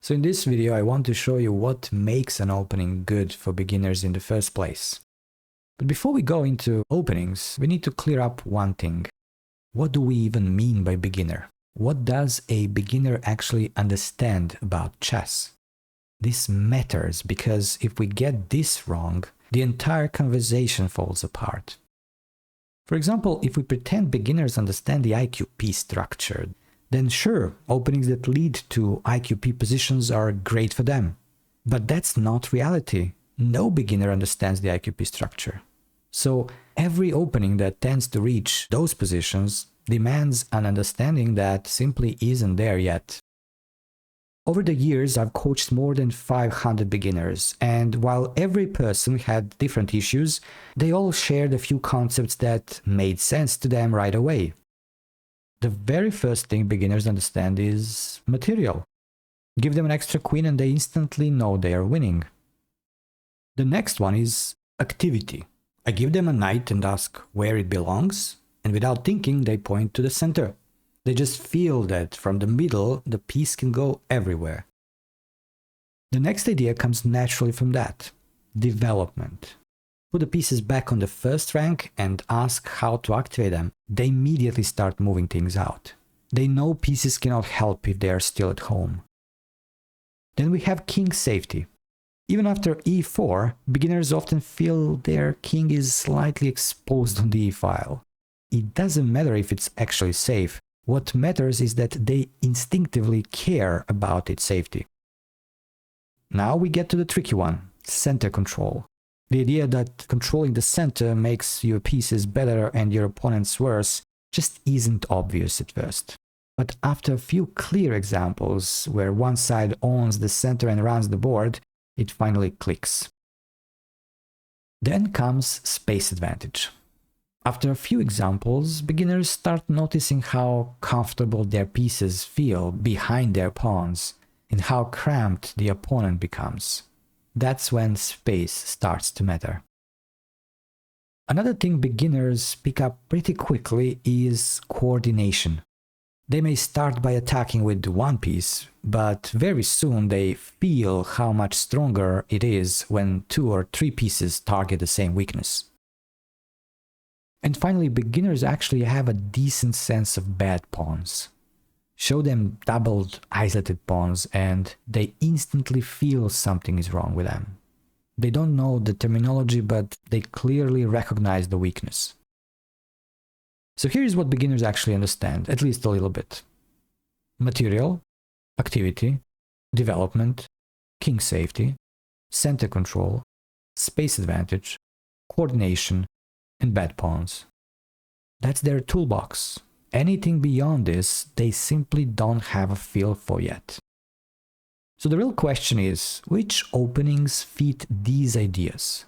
So in this video, I want to show you what makes an opening good for beginners in the first place. But before we go into openings, we need to clear up one thing. What do we even mean by beginner? What does a beginner actually understand about chess? This matters because if we get this wrong, the entire conversation falls apart. For example, if we pretend beginners understand the IQP structure, then sure, openings that lead to IQP positions are great for them. But that's not reality. No beginner understands the IQP structure. So every opening that tends to reach those positions demands an understanding that simply isn't there yet. Over the years, I've coached more than 500 beginners, and while every person had different issues, they all shared a few concepts that made sense to them right away. The very first thing beginners understand is material. Give them an extra queen and they instantly know they are winning. The next one is activity. I give them a knight and ask where it belongs, and without thinking they point to the center. They just feel that from the middle the piece can go everywhere. The next idea comes naturally from that. Development. Put the pieces back on the first rank and ask how to activate them. They immediately start moving things out. They know pieces cannot help if they are still at home. Then we have king safety. Even after e4, beginners often feel their king is slightly exposed on the e-file. It doesn't matter if it's actually safe. What matters is that they instinctively care about its safety. Now we get to the tricky one, center control. The idea that controlling the center makes your pieces better and your opponents worse just isn't obvious at first. But after a few clear examples where one side owns the center and runs the board, it finally clicks. Then comes space advantage. After a few examples, beginners start noticing how comfortable their pieces feel behind their pawns and how cramped the opponent becomes. That's when space starts to matter. Another thing beginners pick up pretty quickly is coordination. They may start by attacking with one piece, but very soon they feel how much stronger it is when 2 or 3 pieces target the same weakness. And finally, beginners actually have a decent sense of bad pawns. Show them doubled, isolated pawns and they instantly feel something is wrong with them. They don't know the terminology, but they clearly recognize the weakness. So here's what beginners actually understand, at least a little bit. Material, activity, development, king safety, center control, space advantage, coordination, and bad pawns. That's their toolbox. Anything beyond this, they simply don't have a feel for yet. So the real question is, which openings fit these ideas?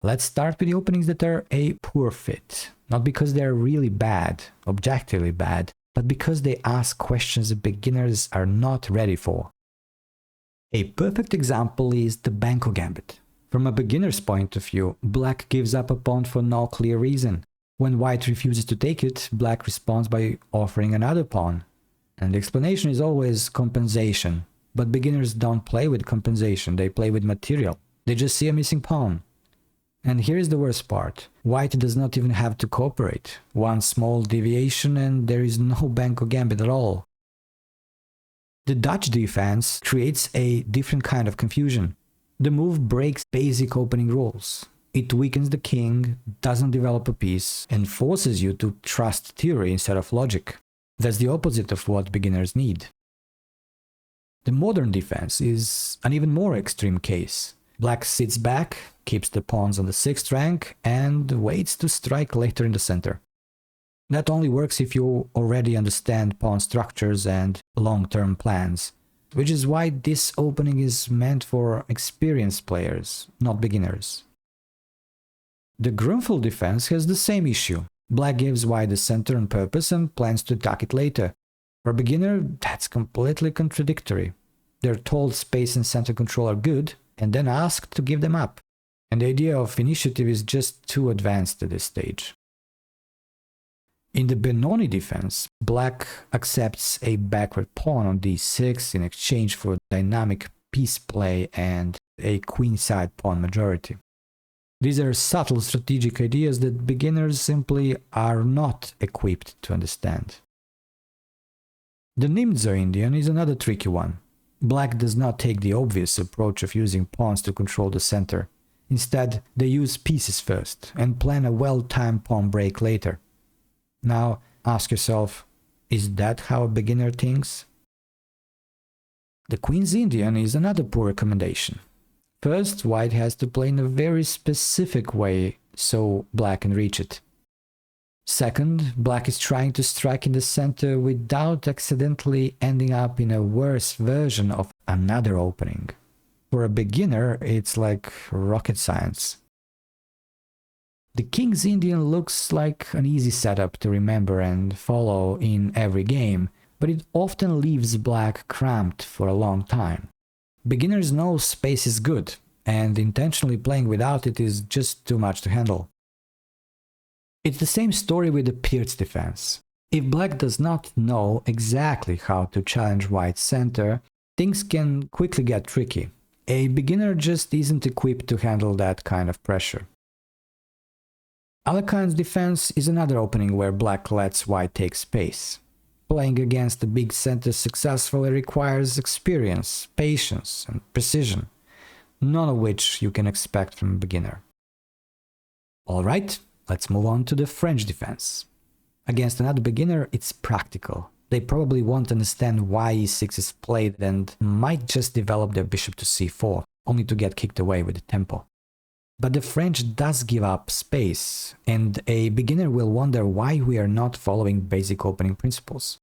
Let's start with the openings that are a poor fit. Not because they're really bad, objectively bad, but because they ask questions that beginners are not ready for. A perfect example is the Benko gambit. From a beginner's point of view, black gives up a pawn for no clear reason. When white refuses to take it, black responds by offering another pawn. And the explanation is always compensation. But beginners don't play with compensation, they play with material. They just see a missing pawn. And here's the worst part. White does not even have to cooperate. One small deviation and there is no Benko gambit at all. The Dutch defense creates a different kind of confusion. The move breaks basic opening rules. It weakens the king, doesn't develop a piece, and forces you to trust theory instead of logic. That's the opposite of what beginners need. The modern defense is an even more extreme case. Black sits back, keeps the pawns on the 6th rank, and waits to strike later in the center. That only works if you already understand pawn structures and long-term plans, which is why this opening is meant for experienced players, not beginners. The Grunfeld defense has the same issue. Black gives white the center on purpose and plans to attack it later. For a beginner, that's completely contradictory. They're told space and center control are good, and then asked to give them up. And the idea of initiative is just too advanced at this stage. In the Benoni defense, black accepts a backward pawn on d6 in exchange for dynamic piece play and a queenside pawn majority. These are subtle strategic ideas that beginners simply are not equipped to understand. The Nimzo Indian is another tricky one. Black does not take the obvious approach of using pawns to control the center. Instead, they use pieces first and plan a well-timed pawn break later. Now, ask yourself, is that how a beginner thinks? The Queen's Indian is another poor recommendation. First, white has to play in a very specific way so black can reach it. Second, black is trying to strike in the center without accidentally ending up in a worse version of another opening. For a beginner, it's like rocket science. The King's Indian looks like an easy setup to remember and follow in every game, but it often leaves black cramped for a long time. Beginners know space is good, and intentionally playing without it is just too much to handle. It's the same story with the Pierce defense. If black does not know exactly how to challenge white's center, things can quickly get tricky. A beginner just isn't equipped to handle that kind of pressure. Alekhein's defense is another opening where black lets white take space. Playing against the big center successfully requires experience, patience, and precision, none of which you can expect from a beginner. Alright, let's move on to the French defense. Against another beginner, it's practical. They probably won't understand why e6 is played and might just develop their bishop to c4, only to get kicked away with the tempo. But the French does give up space, and a beginner will wonder why we are not following basic opening principles.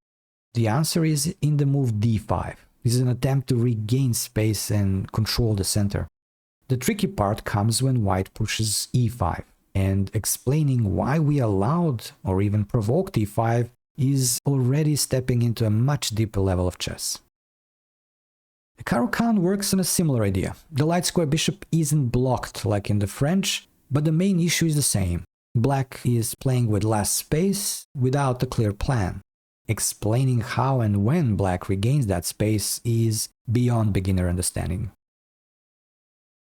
The answer is in the move d5. This is an attempt to regain space and control the center. The tricky part comes when white pushes e5, and explaining why we allowed or even provoked e5 is already stepping into a much deeper level of chess. The Caro-Kann works on a similar idea. The light square bishop isn't blocked like in the French, but the main issue is the same. Black is playing with less space without a clear plan. Explaining how and when black regains that space is beyond beginner understanding.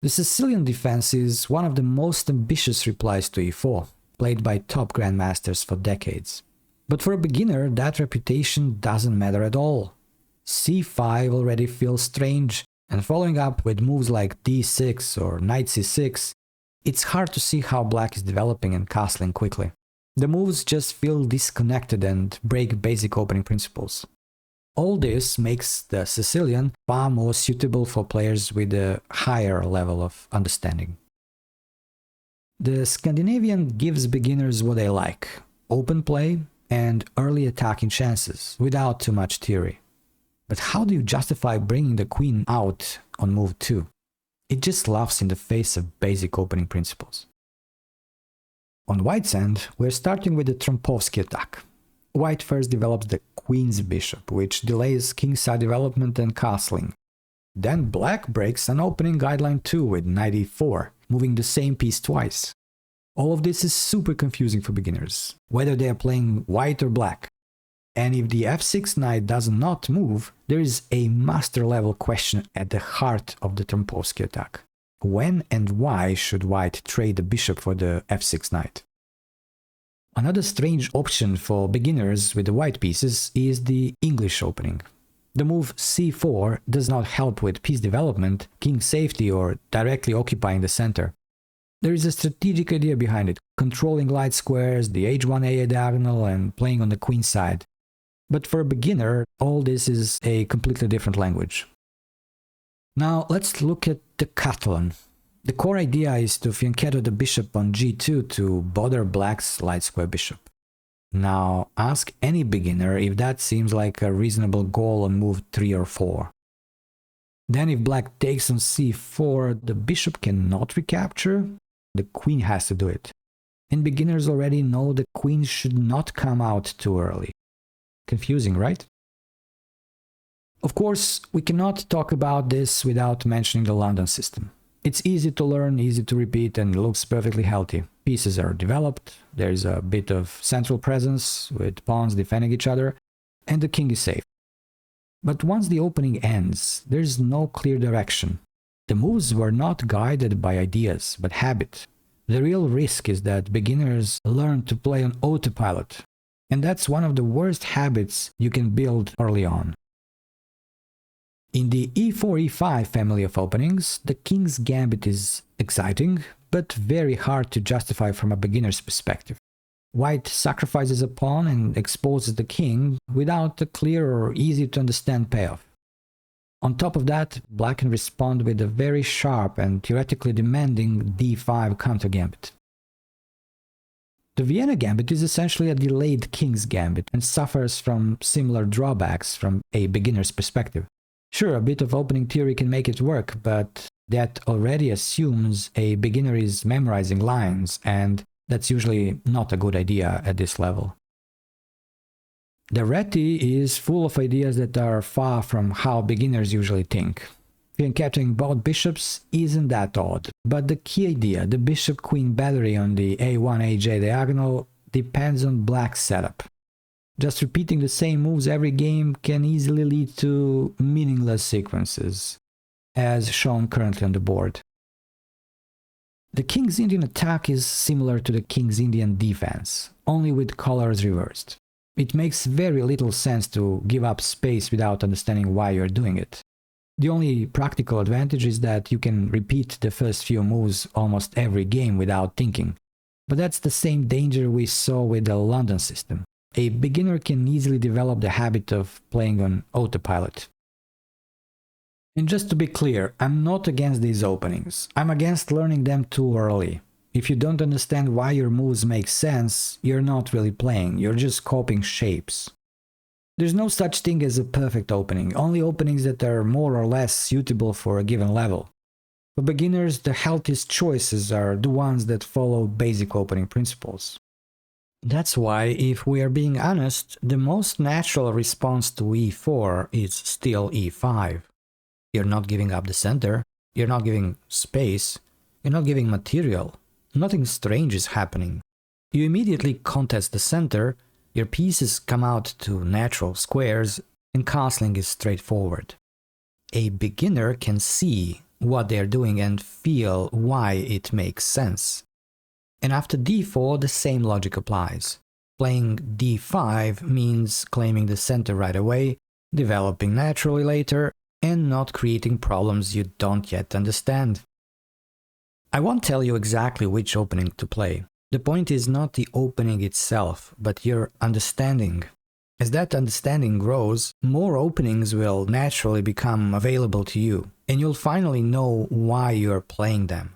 The Sicilian defense is one of the most ambitious replies to e4, played by top grandmasters for decades. But for a beginner, that reputation doesn't matter at all. c5 already feels strange, and following up with moves like d6 or knight c6, it's hard to see how black is developing and castling quickly. The moves just feel disconnected and break basic opening principles. All this makes the Sicilian far more suitable for players with a higher level of understanding. The Scandinavian gives beginners what they like: open play and early attacking chances, without too much theory. But how do you justify bringing the queen out on move 2? It just laughs in the face of basic opening principles. On white's end, we're starting with the Trompovsky attack. White first develops the queen's bishop, which delays kingside development and castling. Then black breaks an opening guideline too with knight e4, moving the same piece twice. All of this is super confusing for beginners, whether they are playing white or black. And if the f6 knight does not move, there is a master level question at the heart of the Trompovsky attack. When and why should white trade the bishop for the f6 knight? Another strange option for beginners with the white pieces is the English opening. The move c4 does not help with piece development, king safety, or directly occupying the center. There is a strategic idea behind it, controlling light squares, the h1a diagonal, and playing on the queen side. But for a beginner, all this is a completely different language. Now let's look at the Catalan. The core idea is to fianchetto the bishop on g2 to bother black's light square bishop. Now ask any beginner if that seems like a reasonable goal on move 3 or 4. Then if black takes on c4, the bishop cannot recapture, the queen has to do it. And beginners already know the queen should not come out too early. Confusing, right? Of course, we cannot talk about this without mentioning the London system. It's easy to learn, easy to repeat, and looks perfectly healthy. Pieces are developed, there's a bit of central presence with pawns defending each other, and the king is safe. But once the opening ends, there's no clear direction. The moves were not guided by ideas, but habit. The real risk is that beginners learn to play on autopilot, and that's one of the worst habits you can build early on. In the e4-e5 family of openings, the king's gambit is exciting, but very hard to justify from a beginner's perspective. White sacrifices a pawn and exposes the king without a clear or easy-to-understand payoff. On top of that, black can respond with a very sharp and theoretically demanding d5 counter-gambit. The Vienna gambit is essentially a delayed king's gambit and suffers from similar drawbacks from a beginner's perspective. Sure, a bit of opening theory can make it work, but that already assumes a beginner is memorizing lines, and that's usually not a good idea at this level. The Réti is full of ideas that are far from how beginners usually think. Queen capturing both bishops isn't that odd, but the key idea, the bishop-queen battery on the a1-aj diagonal, depends on black's setup. Just repeating the same moves every game can easily lead to meaningless sequences, as shown currently on the board. The King's Indian attack is similar to the King's Indian defense, only with colors reversed. It makes very little sense to give up space without understanding why you're doing it. The only practical advantage is that you can repeat the first few moves almost every game without thinking. But that's the same danger we saw with the London system. A beginner can easily develop the habit of playing on autopilot. And just to be clear, I'm not against these openings. I'm against learning them too early. If you don't understand why your moves make sense, you're not really playing, you're just copying shapes. There's no such thing as a perfect opening, only openings that are more or less suitable for a given level. For beginners, the healthiest choices are the ones that follow basic opening principles. That's why, if we are being honest, the most natural response to e4 is still e5. You're not giving up the center, you're not giving space, you're not giving material. Nothing strange is happening. You immediately contest the center, your pieces come out to natural squares, and castling is straightforward. A beginner can see what they're doing and feel why it makes sense. And after d4, the same logic applies. Playing d5 means claiming the center right away, developing naturally later, and not creating problems you don't yet understand. I won't tell you exactly which opening to play. The point is not the opening itself, but your understanding. As that understanding grows, more openings will naturally become available to you, and you'll finally know why you're playing them.